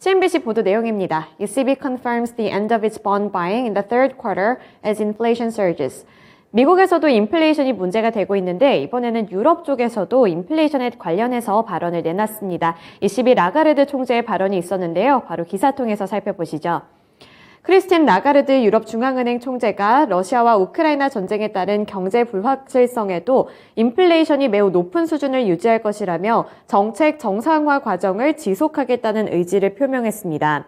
CNBC 보도 내용입니다. ECB confirms the end of its bond buying in the third quarter as inflation surges. 미국에서도 인플레이션이 문제가 되고 있는데 이번에는 유럽 쪽에서도 인플레이션에 관련해서 발언을 내놨습니다. ECB 라가르드 총재의 발언이 있었는데요. 바로 기사 통해서 살펴보시죠. 크리스틴 라가르드 유럽 중앙은행 총재가 러시아와 우크라이나 전쟁에 따른 경제 불확실성에도 인플레이션이 매우 높은 수준을 유지할 것이라며 정책 정상화 과정을 지속하겠다는 의지를 표명했습니다.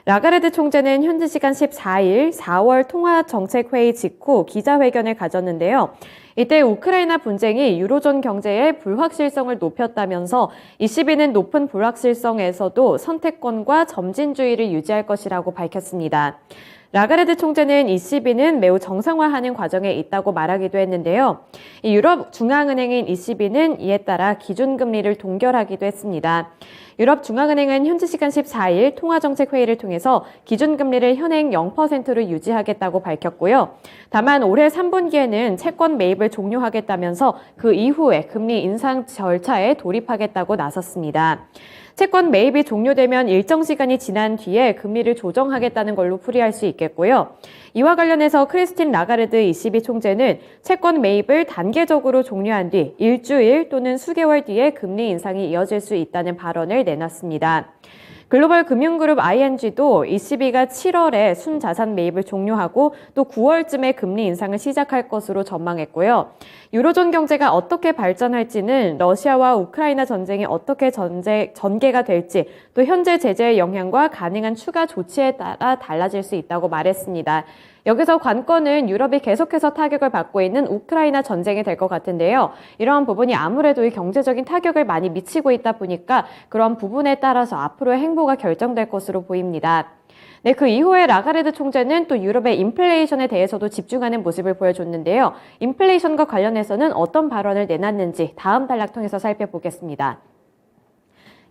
라가르드 총재는 현지 시간 14일 4월 통화정책회의 직후 기자회견을 가졌는데요. 이때 우크라이나 분쟁이 유로존 경제의 불확실성을 높였다면서 ECB는 높은 불확실성에서도 선택권과 점진주의를 유지할 것이라고 밝혔습니다. 라가르드 총재는 ECB는 매우 정상화하는 과정에 있다고 말하기도 했는데요. 이 유럽 중앙은행인 ECB는 이에 따라 기준금리를 동결하기도 했습니다. 유럽 중앙은행은 현지 시간 14일 통화정책회의를 통해서 기준금리를 현행 0%로 유지하겠다고 밝혔고요. 다만 올해 3분기에는 채권 매입을 종료하겠다면서 그 이후에 금리 인상 절차에 돌입하겠다고 나섰습니다. 채권 매입이 종료되면 일정 시간이 지난 뒤에 금리를 조정하겠다는 걸로 풀이할 수 있겠고요. 이와 관련해서 크리스틴 라가르드 ECB 총재는 채권 매입을 단계적으로 종료한 뒤 일주일 또는 수개월 뒤에 금리 인상이 이어질 수 있다는 발언을 내놨습니다. 글로벌 금융그룹 ING도 ECB가 7월에 순자산 매입을 종료하고 또 9월쯤에 금리 인상을 시작할 것으로 전망했고요. 유로존 경제가 어떻게 발전할지는 러시아와 우크라이나 전쟁이 어떻게 전개가 될지 또 현재 제재의 영향과 가능한 추가 조치에 따라 달라질 수 있다고 말했습니다. 여기서 관건은 유럽이 계속해서 타격을 받고 있는 우크라이나 전쟁이 될 것 같은데요. 이러한 부분이 아무래도 이 경제적인 타격을 많이 미치고 있다 보니까 그런 부분에 따라서 앞으로의 행보가 결정될 것으로 보입니다. 네, 그 이후에 라가르드 총재는 또 유럽의 인플레이션에 대해서도 집중하는 모습을 보여줬는데요. 인플레이션과 관련해서는 어떤 발언을 내놨는지 다음 단락 통해서 살펴보겠습니다.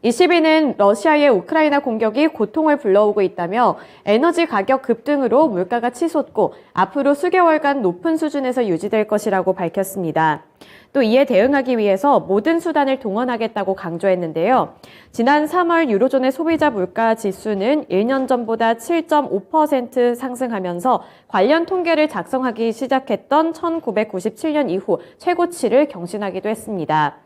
ECB는 러시아의 우크라이나 공격이 고통을 불러오고 있다며 에너지 가격 급등으로 물가가 치솟고 앞으로 수개월간 높은 수준에서 유지될 것이라고 밝혔습니다. 또 이에 대응하기 위해서 모든 수단을 동원하겠다고 강조했는데요. 지난 3월 유로존의 소비자 물가 지수는 1년 전보다 7.5% 상승하면서 관련 통계를 작성하기 시작했던 1997년 이후 최고치를 경신하기도 했습니다.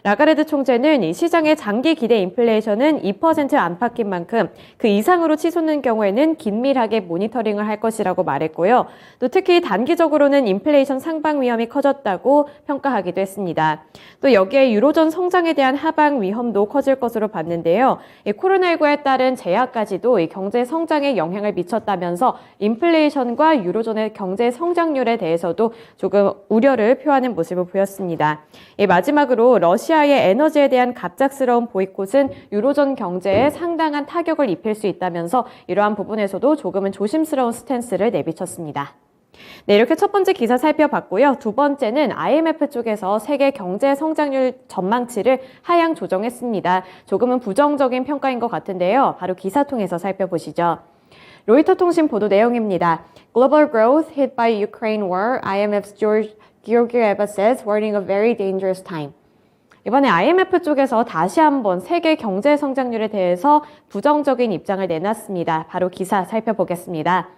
라가르드 총재는 이 시장의 장기 기대 인플레이션은 2% 안팎인 만큼 그 이상으로 치솟는 경우에는 긴밀하게 모니터링을 할 것이라고 말했고요. 또 특히 단기적으로는 인플레이션 상방 위험이 커졌다고 평가하기도 했습니다. 또 여기에 유로존 성장에 대한 하방 위험도 커질 것으로 봤는데요. 이 코로나19에 따른 제약까지도 이 경제 성장에 영향을 미쳤다면서 인플레이션과 유로존의 경제 성장률에 대해서도 조금 우려를 표하는 모습을 보였습니다. 마지막으로 러시아의 에너지에 대한 갑작스러운 보이콧은 유로존 경제에 상당한 타격을 입힐 수 있다면서 이러한 부분에서도 조금은 조심스러운 스탠스를 내비쳤습니다. 네, 이렇게 첫 번째 기사 살펴봤고요. 두 번째는 IMF 쪽에서 세계 경제 성장률 전망치를 하향 조정했습니다. 조금은 부정적인 평가인 것 같은데요. 바로 기사 통해서 살펴보시죠. 로이터 통신 보도 내용입니다. Global growth hit by Ukraine war, IMF's George Georgieva says, warning a very dangerous time. 이번에 IMF 쪽에서 다시 한번 세계 경제 성장률에 대해서 부정적인 입장을 내놨습니다. 바로 기사 살펴보겠습니다.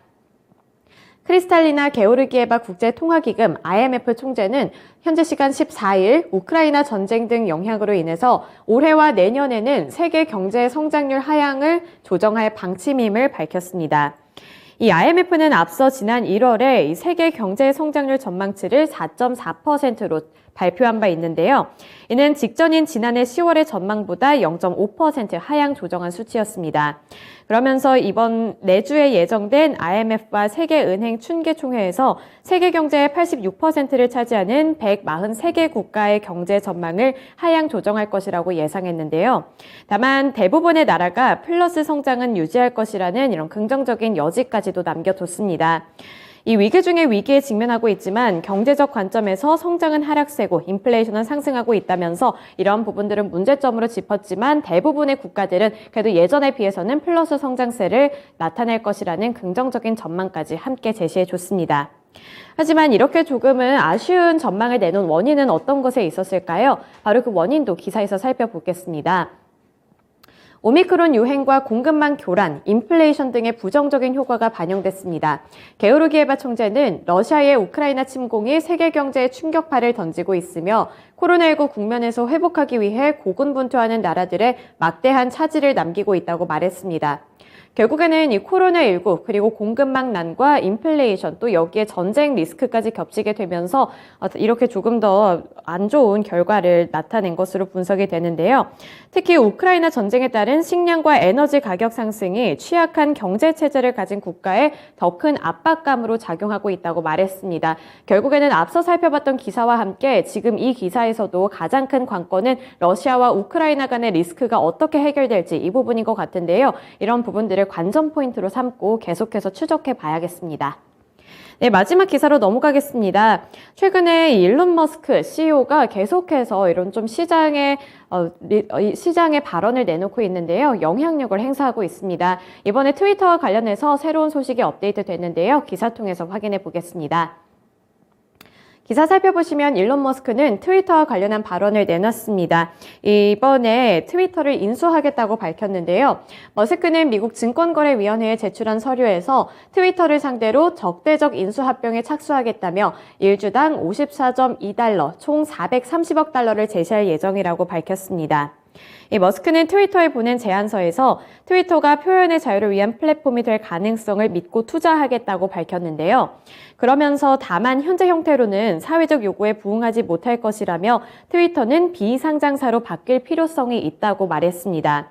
크리스탈리나 게오르기에바 국제통화기금 IMF 총재는 현재 시간 14일 우크라이나 전쟁 등 영향으로 인해서 올해와 내년에는 세계 경제 성장률 하향을 조정할 방침임을 밝혔습니다. 이 IMF는 앞서 지난 1월에 이 세계 경제 성장률 전망치를 4.4%로 발표한 바 있는데요. 이는 직전인 지난해 10월의 전망보다 0.5% 하향 조정한 수치였습니다. 그러면서 이번 내주에 예정된 IMF와 세계은행 춘계총회에서 세계 경제의 86%를 차지하는 143개 국가의 경제 전망을 하향 조정할 것이라고 예상했는데요. 다만 대부분의 나라가 플러스 성장은 유지할 것이라는 이런 긍정적인 여지까지도 남겨뒀습니다. 이 위기 중에 위기에 직면하고 있지만 경제적 관점에서 성장은 하락세고 인플레이션은 상승하고 있다면서 이런 부분들은 문제점으로 짚었지만 대부분의 국가들은 그래도 예전에 비해서는 플러스 성장세를 나타낼 것이라는 긍정적인 전망까지 함께 제시해줬습니다. 하지만 이렇게 조금은 아쉬운 전망을 내놓은 원인은 어떤 것에 있었을까요? 바로 그 원인도 기사에서 살펴보겠습니다. 오미크론 유행과 공급망 교란, 인플레이션 등의 부정적인 효과가 반영됐습니다. 게오르기에바 총재는 러시아의 우크라이나 침공이 세계 경제에 충격파를 던지고 있으며 코로나19 국면에서 회복하기 위해 고군분투하는 나라들의 막대한 차질을 남기고 있다고 말했습니다. 결국에는 이 코로나19 그리고 공급망난과 인플레이션 또 여기에 전쟁 리스크까지 겹치게 되면서 이렇게 조금 더 안 좋은 결과를 나타낸 것으로 분석이 되는데요. 특히 우크라이나 전쟁에 따른 식량과 에너지 가격 상승이 취약한 경제 체제를 가진 국가에 더 큰 압박감으로 작용하고 있다고 말했습니다. 결국에는 앞서 살펴봤던 기사와 함께 지금 이 기사에서도 가장 큰 관건은 러시아와 우크라이나 간의 리스크가 어떻게 해결될지 이 부분인 것 같은데요. 이런 부분들을 관전 포인트로 삼고 계속해서 추적해 봐야겠습니다. 네, 마지막 기사로 넘어가겠습니다. 최근에 일론 머스크 CEO가 계속해서 이런 좀 시장의 발언을 내놓고 있는데요. 영향력을 행사하고 있습니다. 이번에 트위터와 관련해서 새로운 소식이 업데이트 됐는데요. 기사 통해서 확인해 보겠습니다. 기사 살펴보시면 일론 머스크는 트위터와 관련한 발언을 내놨습니다. 이번에 트위터를 인수하겠다고 밝혔는데요. 머스크는 미국 증권거래위원회에 제출한 서류에서 트위터를 상대로 적대적 인수합병에 착수하겠다며 1주당 54.2달러, 총 430억 달러를 제시할 예정이라고 밝혔습니다. 이 머스크는 트위터에 보낸 제안서에서 트위터가 표현의 자유를 위한 플랫폼이 될 가능성을 믿고 투자하겠다고 밝혔는데요. 그러면서 다만 현재 형태로는 사회적 요구에 부응하지 못할 것이라며 트위터는 비상장사로 바뀔 필요성이 있다고 말했습니다.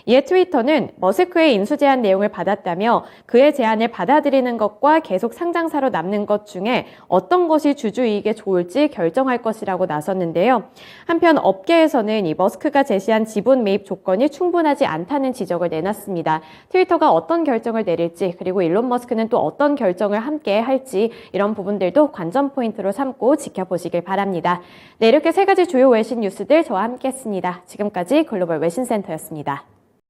이에 트위터는 머스크의 인수 제안 내용을 받았다며 그의 제안을 받아들이는 것과 계속 상장사로 남는 것 중에 어떤 것이 주주이익에 좋을지 결정할 것이라고 나섰는데요. 한편 업계에서는 이 머스크가 제시한 지분 매입 조건이 충분하지 않다는 지적을 내놨습니다. 트위터가 어떤 결정을 내릴지 그리고 일론 머스크는 또 어떤 결정을 함께 할지 이런 부분들도 관전 포인트로 삼고 지켜보시길 바랍니다. 네, 이렇게 세 가지 주요 외신 뉴스들 저와 함께 했습니다. 지금까지 글로벌 외신센터였습니다.